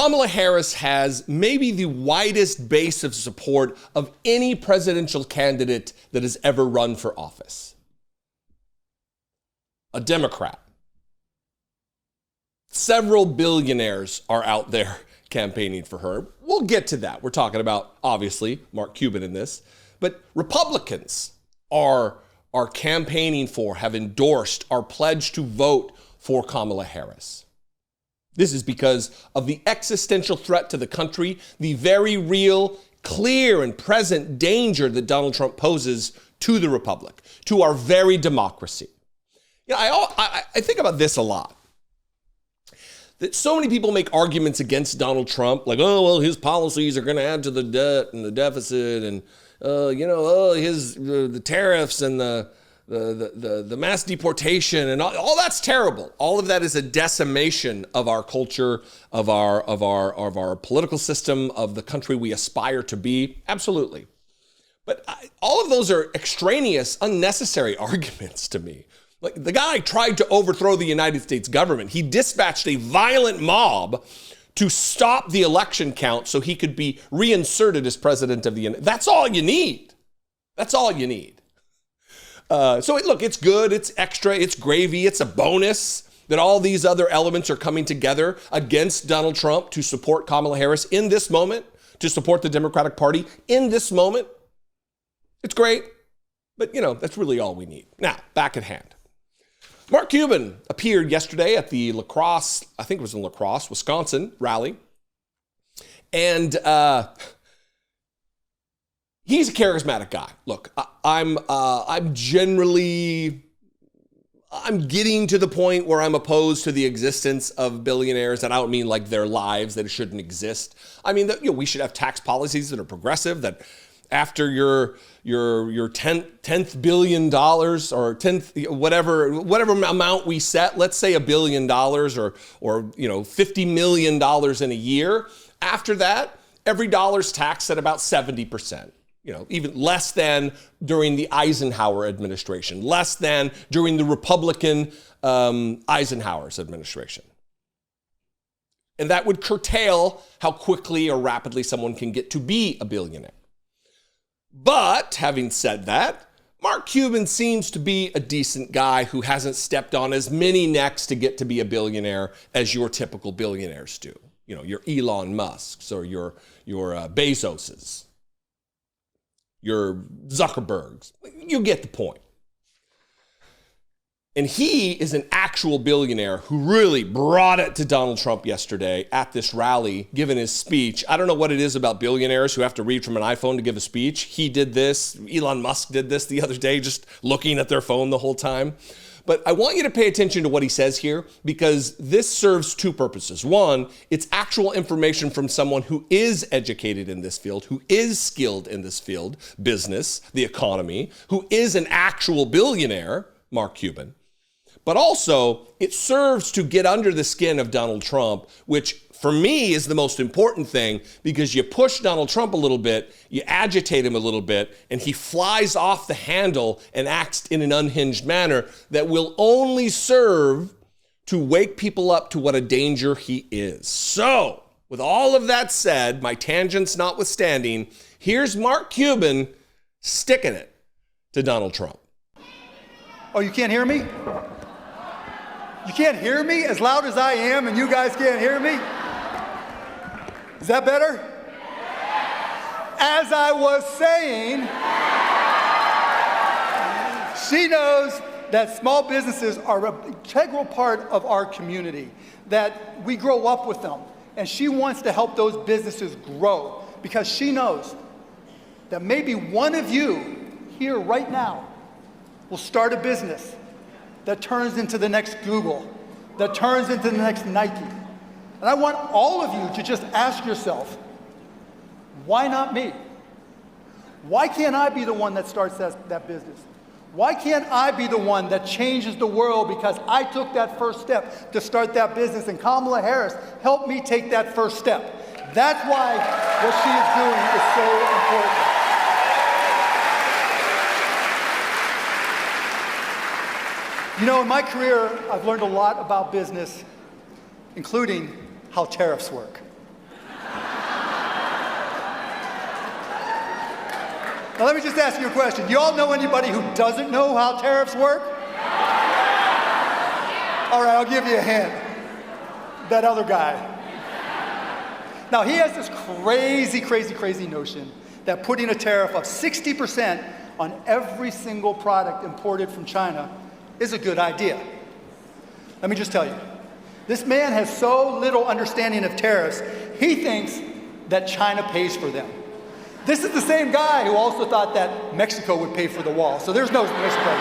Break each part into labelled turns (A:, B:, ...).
A: Kamala Harris has maybe the widest base of support of any presidential candidate that has ever run for office. A Democrat. Several billionaires are out there campaigning for her. We'll get to that. We're talking about, obviously, Mark Cuban in this. But Republicans are campaigning for, have endorsed, are pledged to vote for Kamala Harris. This is because of the existential threat to the country, the very real, clear, and present danger that Donald Trump poses to the republic, to our very democracy. You know, I think about this a lot. That so many people make arguments against Donald Trump, like, oh, well, his policies are going to add to the debt and the deficit, and the tariffs and the mass deportation, and all that's terrible. All of that is a decimation of our culture, of our political system, of the country we aspire to be. Absolutely. But all of those are extraneous, unnecessary arguments to me. Like, the guy tried to overthrow the United States government. He dispatched a violent mob to stop the election count so he could be reinserted as president of the United States. That's all you need. That's all you need. Look, it's good, it's extra, it's gravy, it's a bonus that all these other elements are coming together against Donald Trump to support Kamala Harris in this moment, to support the Democratic Party in this moment. It's great, but that's really all we need. Now, back at hand. Mark Cuban appeared yesterday at the lacrosse, I think it was in La Crosse, Wisconsin rally. And he's a charismatic guy. Look, I'm getting to the point where I'm opposed to the existence of billionaires, and I don't mean like their lives, that it shouldn't exist. I mean that we should have tax policies that are progressive, that after your $10th billion or 10th whatever amount we set, let's say $1 billion or $50 million in a year. After that, every dollar's taxed at about 70%. Even less than during the Eisenhower administration, less than during the Republican Eisenhower's administration. And that would curtail how quickly or rapidly someone can get to be a billionaire. But having said that, Mark Cuban seems to be a decent guy who hasn't stepped on as many necks to get to be a billionaire as your typical billionaires do. Your Elon Musks or your Bezoses, your Zuckerbergs. You get the point. And he is an actual billionaire who really brought it to Donald Trump yesterday at this rally, given his speech. I don't know what it is about billionaires who have to read from an iPhone to give a speech. He did this. Elon Musk did this the other day, just looking at their phone the whole time. But I want you to pay attention to what he says here, because this serves two purposes. One, it's actual information from someone who is educated in this field, who is skilled in this field, business, the economy, who is an actual billionaire, Mark Cuban. But also, it serves to get under the skin of Donald Trump, which for me is the most important thing, because you push Donald Trump a little bit, you agitate him a little bit, and he flies off the handle and acts in an unhinged manner that will only serve to wake people up to what a danger he is. So, with all of that said, my tangents notwithstanding, here's Mark Cuban sticking it to Donald Trump.
B: Oh, you can't hear me? You can't hear me as loud as I am and you guys can't hear me? Is that better? As I was saying, she knows that small businesses are an integral part of our community, that we grow up with them, and she wants to help those businesses grow because she knows that maybe one of you here right now will start a business that turns into the next Google, that turns into the next Nike. And I want all of you to just ask yourself, why not me? Why can't I be the one that starts that business? Why can't I be the one that changes the world because I took that first step to start that business, and Kamala Harris helped me take that first step? That's why what she is doing is so important. In my career, I've learned a lot about business, including how tariffs work. Now let me just ask you a question. Do you all know anybody who doesn't know how tariffs work? All right, I'll give you a hint. That other guy. Now he has this crazy notion that putting a tariff of 60% on every single product imported from China is a good idea. Let me just tell you, this man has so little understanding of tariffs, he thinks that China pays for them. This is the same guy who also thought that Mexico would pay for the wall. So there's no Mexico.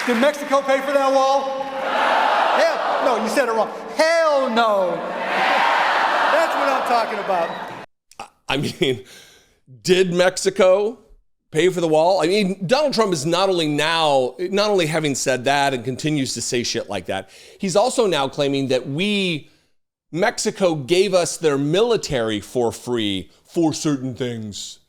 B: Did Mexico pay for that wall? Hell, no, you said it wrong. Hell no. That's what I'm talking about.
A: I mean, did Mexico pay for the wall? I mean, Donald Trump is not only having said that and continues to say shit like that, he's also now claiming that Mexico gave us their military for free for certain things.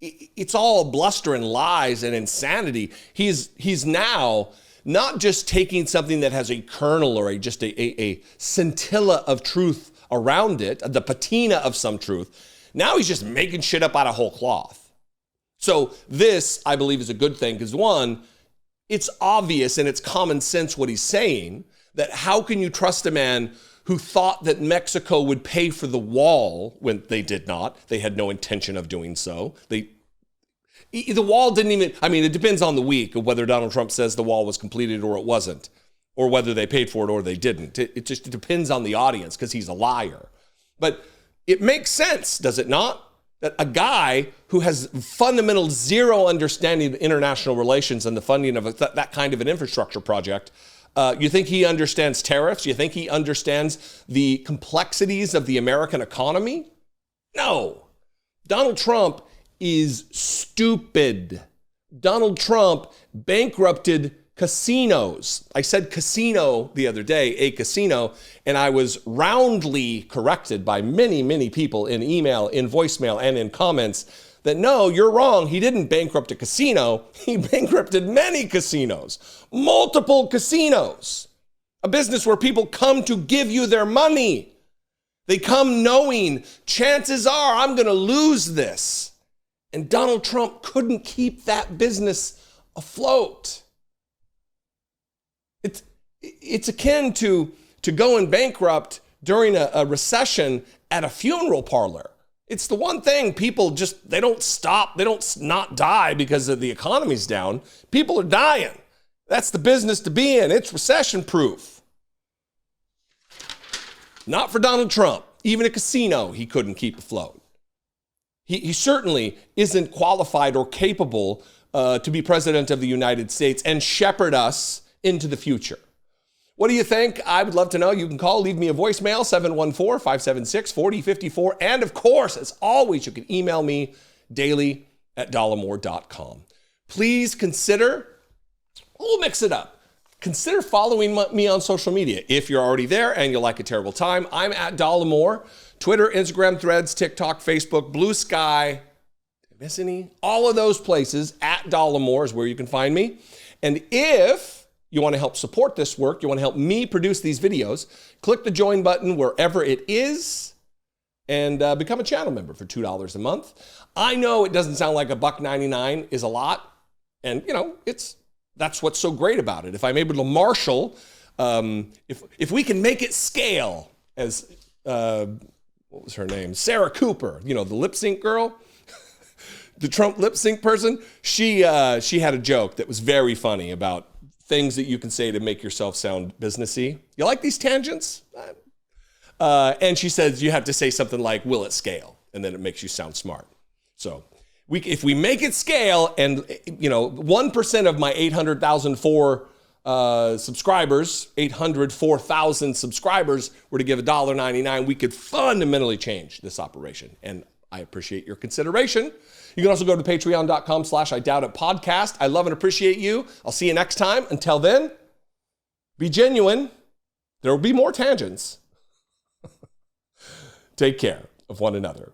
A: It's all bluster and lies and insanity. He's now not just taking something that has a kernel or just a scintilla of truth around it, the patina of some truth. Now he's just making shit up out of whole cloth. So this, I believe, is a good thing because one, it's obvious and it's common sense what he's saying, that how can you trust a man who thought that Mexico would pay for the wall when they did not? They had no intention of doing so. The wall didn't even, I mean, it depends on the week of whether Donald Trump says the wall was completed or it wasn't, or whether they paid for it or they didn't. It just depends on the audience because he's a liar. But it makes sense, does it not? That a guy who has fundamental zero understanding of international relations and the funding of that kind of an infrastructure project, you think he understands tariffs? You think he understands the complexities of the American economy? No. Donald Trump is stupid. Donald Trump bankrupted casinos. I said casino the other day, a casino, and I was roundly corrected by many people in email, in voicemail, and in comments that no, you're wrong. He didn't bankrupt a casino. He bankrupted many casinos, multiple casinos, a business where people come to give you their money. They come knowing chances are I'm going to lose this. And Donald Trump couldn't keep that business afloat. It's akin to going bankrupt during a recession at a funeral parlor. It's the one thing people just, they don't not die because the economy's down. People are dying. That's the business to be in. It's recession proof. Not for Donald Trump. Even a casino he couldn't keep afloat. He certainly isn't qualified or capable to be president of the United States and shepherd us into the future. What do you think? I would love to know. You can call, leave me a voicemail, 714-576-4054. And of course, as always, you can email me daily@dollemore.com. Please consider, we'll mix it up. Consider following me on social media. If you're already there and you like a terrible time, I'm at Dollemore. Twitter, Instagram, Threads, TikTok, Facebook, Blue Sky. Did I miss any? All of those places at Dollemore is where you can find me. And if you want to help support this work, you want to help me produce these videos, click the join button wherever it is and become a channel member for $2 a month. I know it doesn't sound like $1.99 is a lot. And, you know, that's what's so great about it. If I'm able to marshal, if we can make it scale, as what was her name? Sarah Cooper, you know, the lip sync girl, the Trump lip sync person. She had a joke that was very funny about things that you can say to make yourself sound businessy. You like these tangents? And she says you have to say something like, will it scale? And then it makes you sound smart. So if we make it scale and, you know, 1% of my 804,000 subscribers were to give $1.99, we could fundamentally change this operation. And I appreciate your consideration. You can also go to patreon.com/IDoubtIt podcast. I love and appreciate you. I'll see you next time. Until then, be genuine. There will be more tangents. Take care of one another.